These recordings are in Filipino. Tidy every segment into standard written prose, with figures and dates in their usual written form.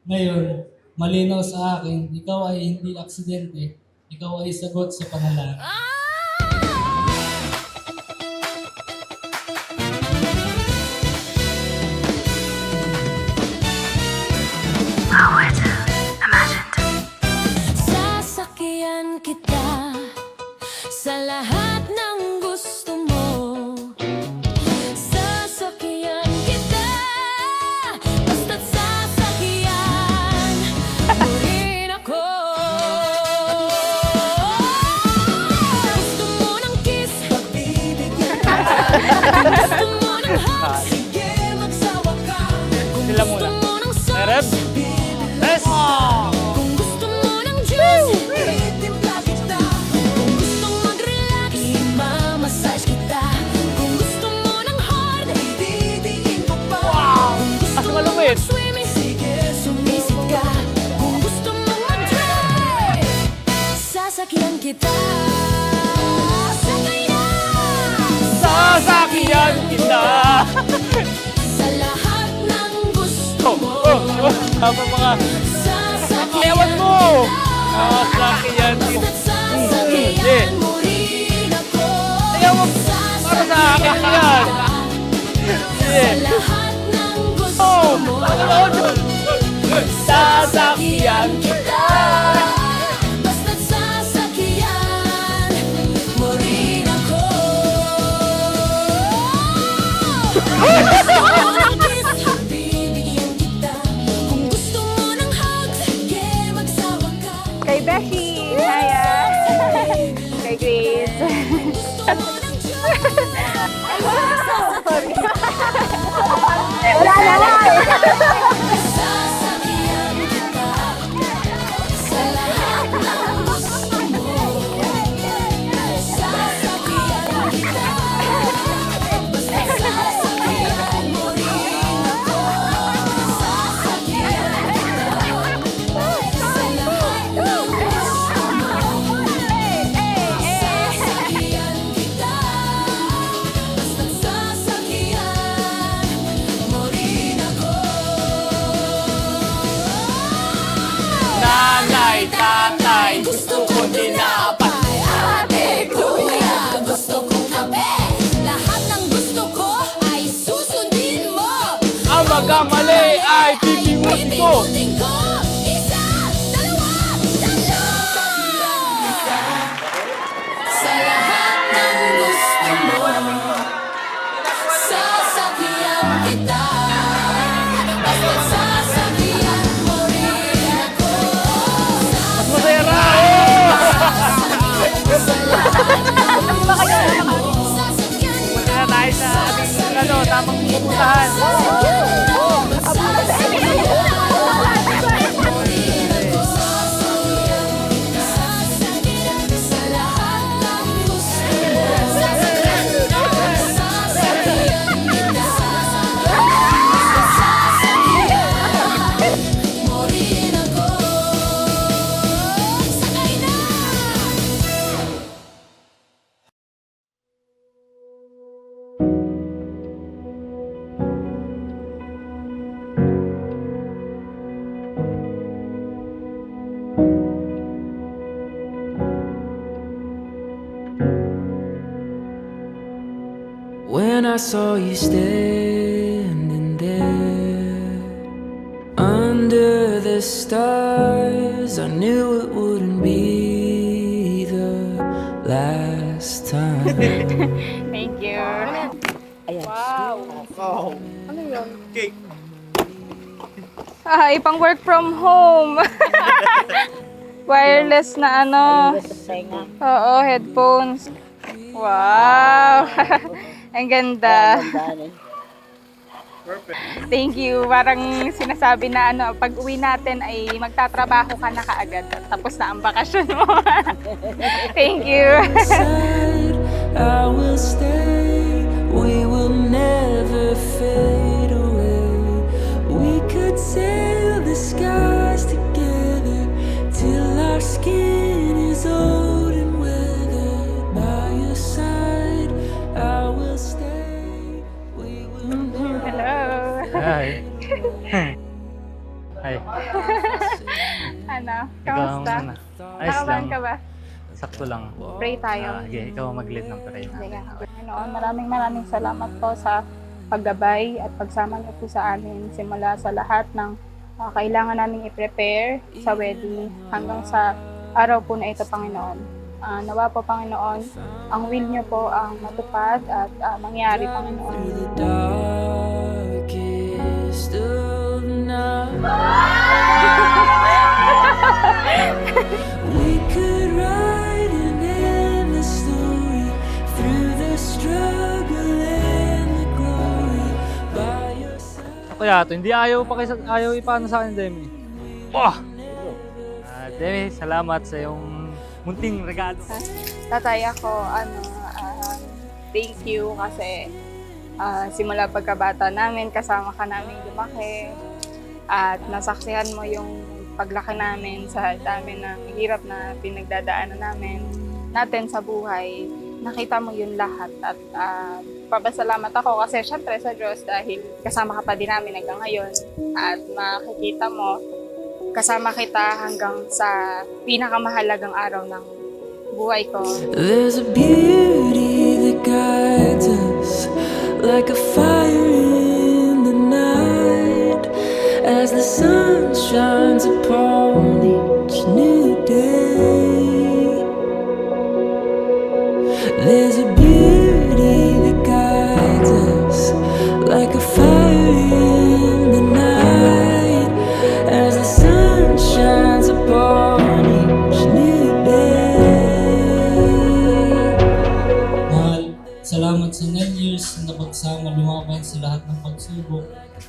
Ngayon, malinaw sa akin, ikaw ay hindi aksidente, ikaw ay sagot sa panalangin. Sasakyan kita sa lahat ng gusto mo. Sasakyan kita, basta't sasakyan mo rin ako. Gusto mo ng kiss, pagbibigyan ka. Gusto mo ng hug, sige magsawa ka. Kung gusto mo ng sauce, Yes! kung gusto mo ng juice, itimpla kita. Kung gustong mag-relax, i-mamassage kita. Kung gusto mo ng hard, didiin ko pa. Kung gusto mo mag-swimming, sige sumisip ka. Kung gusto mo mag-drive, sasakyan kita. Sakay na! Sasakyan kita! Sa lahat ng gusto mo. Tama mga Sasakyan ewan mo! kita. Sasakyan kita! Basta't sasakyan mo rin ako. Ayaw mo! Para sa akin yan! Sa lahat ng gusto mo. Sasakyan kita. Basta't sasakyan mo rin ako. Gusto mo ng kiss, bibigyan kita. Kung gusto mo ng hug, sige magsawa ka. Kay Becky, Naya, kay Grace. Gusto mo ng juice, Wala na nga eh. sasakyan kita. Sa lahat ng gusto mo. Sasakyan kita. Basta't sasakyan mo rin ako. Sasakyan kita. Sa lahat ng gusto mo. Sasakyan kita. Basta't sasakyan mo rin ako. Nanay, tatay, Gusto ko tinapay, ate, kuya, gusto kong kape. Lahat ng gusto ko ay susundin mo. ang magkamali ay pipimutin ko! Pipindutin ko. Isa, dalawa, tatlo. Sa lahat ng gusto mo, sasakyan kita. Basta't sasakyan mo rin ako. Masera! Punta na tayo sa ating tamang pupuntahan. When I saw you standing there under the stars, I knew it wouldn't be the last time. Thank you. Wow. Ano yun? Cake. Ipang work from home. Wireless na ano. Oo, headphones. Wow. Ang ganda. Thank you. Parang sinasabi na ano, pag uwi natin ay magtatrabaho ka na kaagad. Tapos na ang bakasyon mo. Thank you. Side, I will stay. We will never fade away. We could sail the skies together till our skin is old and weathered. By your side, I will stay. We will Hello. Hi. Hi. Ano? Ikaw ang Kamusta? ano. Ayos Nakabahan lang. ka ba? Sakto lang. Pray tayo. Okay, ikaw ang mag-lead ng pray Sige natin. nga. Panginoon, maraming salamat po sa paggabay at pagsama niyo po sa amin simula sa lahat ng kailangan namin i-prepare sa wedding hanggang sa araw po na ito, Panginoon. Nawa po, Panginoon, ang will niyo po ang matupad at mangyari, Panginoon. Through the darkest of night, we could write an endless story through the struggle and the glory by your side. Ako yato, hindi ayaw ipaano sa akin, Demi. Wah! Demi, salamat sa iyong munting regalo. Tatay ako, thank you kasi simula pagkabata namin, kasama ka namin lumaki at nasaksihan mo yung paglaki namin sa dami ng hirap na pinagdadaanan natin sa buhay. Nakita mo yun lahat at papasalamat ako kasi syempre sa Diyos dahil kasama ka pa din namin hanggang ngayon at makikita mo kasama kita hanggang sa pinakamahalagang araw ng buhay ko. There's a beauty that guides us like a fire in the night as the sun shines upon each new day. There's a beauty that guides us like a fire in the night as the sun shines upon each new day. Mahal, salamat sa 9 years na napagsama lumaban sa lahat ng pagsubok.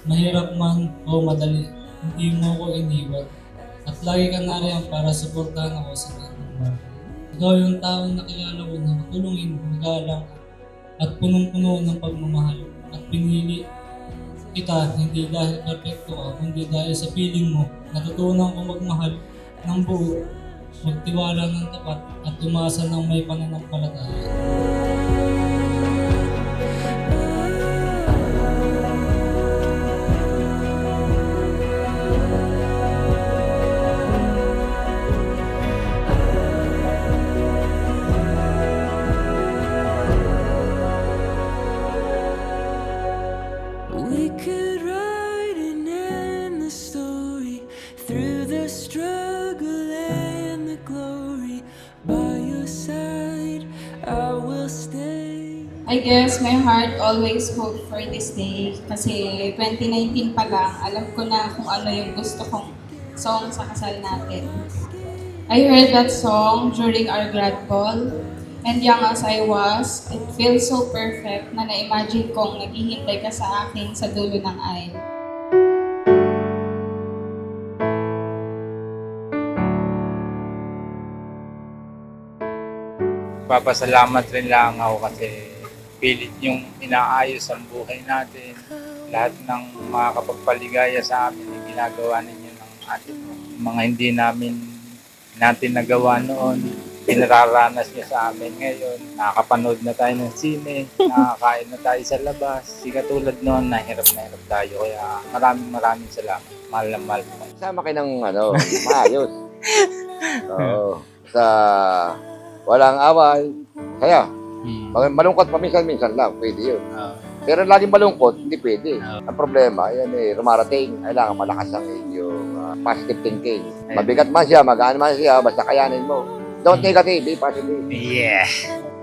Mahirap man o madali, hindi mo ako iniwan. At lagi ka nariyan para suportahan ako sa lahat ng bagay. Ikaw yung taong nakilala ko na matulungin, magalang, at punong-puno ng pagmamahal. At pinili kita hindi dahil perfecto ka, kundi dahil sa piling mo. Natutunan ko magmahal ng buo, magtiwala ng tapat, at umasa ng may pananampalataya. We could write an endless story through the struggle and the glory. By your side, I will stay. I guess my heart always hope for this day kasi 2019 pa lang, alam ko na kung ano yung gusto kong song sa kasal natin. I heard that song during our grad ball, and young as I was, it feels so perfect na na-imagine kong naghihintay ka sa akin sa dulo ng aisle. Papasalamat rin lang ako kasi pilit yung inaayos ang buhay natin. Lahat ng makakapagpaligaya sa amin ay ginagawa ninyo ng atin. Mga hindi natin nagawa noon, pinararanas niyo sa amin ngayon. Nakakapanood na tayo ng sine, nakakain na tayo sa labas. Di katulad noon, nahirap tayo. Kaya maraming salamat. Mahal na mahal po. Sama kayo ng maayos. Oo. Sa walang away. Kaya, malungkot pa minsan lang, pwede yun. Pero laging malungkot, hindi pwede. Ang problema, yan rumarating, kailangan malakas ang inyong positive thinking. Mabigat man siya, magaan man siya, basta kayanin mo. Don't negative, be positive. Yeah!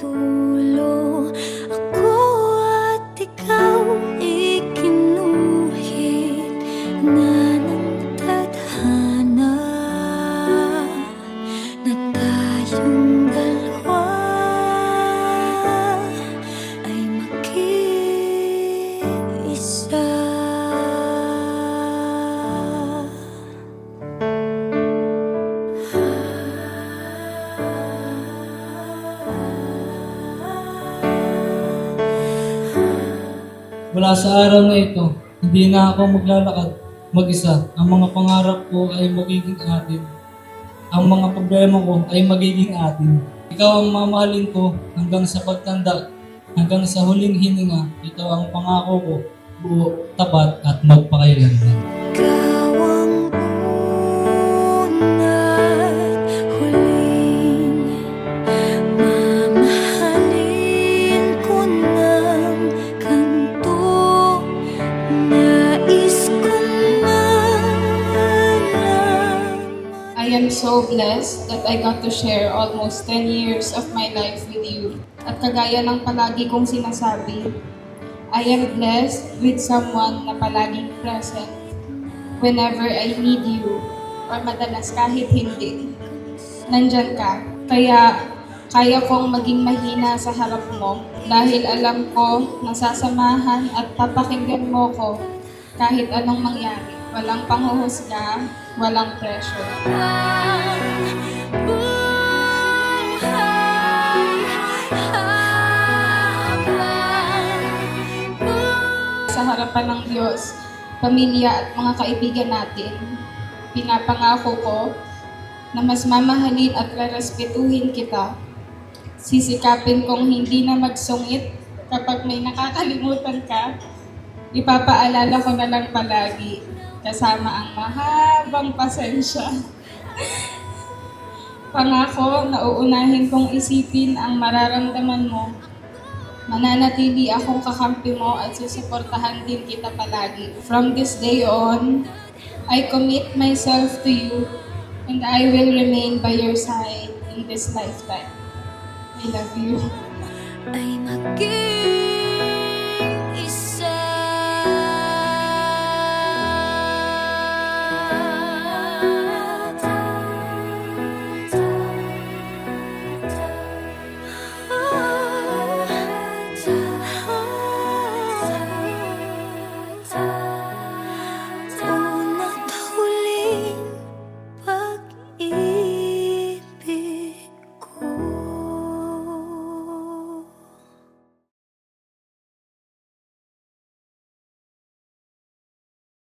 Tulo ako at ikaw ikinuhit na ng tadhana na tayong dalawa ay mag-iisa. Mula sa araw na ito, hindi na ako maglalakad mag-isa. Ang mga pangarap ko ay magiging atin. Ang mga problema ko ay magiging atin. Ikaw ang mamahalin ko hanggang sa pagtanda, hanggang sa huling hininga. Ito ang pangako ko, buo, tapat at magpakailanman. Ikaw ang am so blessed that I got to share almost 10 years of my life with you. At kagaya ng palagi kong sinasabi, I am blessed with someone na palaging present whenever I need you or madalas kahit hindi. Nandyan ka. Kaya kaya kong maging mahina sa harap mo dahil alam ko nasasamahan at papakinggan mo ko kahit anong mangyari. Walang panghuhusga, walang pressure. Sa harapan ng Diyos, pamilya at mga kaibigan natin, pinapangako ko na mas mamahalin at rerespetuhin kita. Sisikapin kong hindi na magsungit kapag may nakakalimutan ka. Ipapaalala ko na lang palagi, kasama ang mahabang pasensya. Pangako na uunahin kong isipin ang mararamdaman mo. Mananatili akong kakampi mo at susuportahan din kita palagi. From this day on, I commit myself to you and I will remain by your side in this lifetime. I love you. Ay naging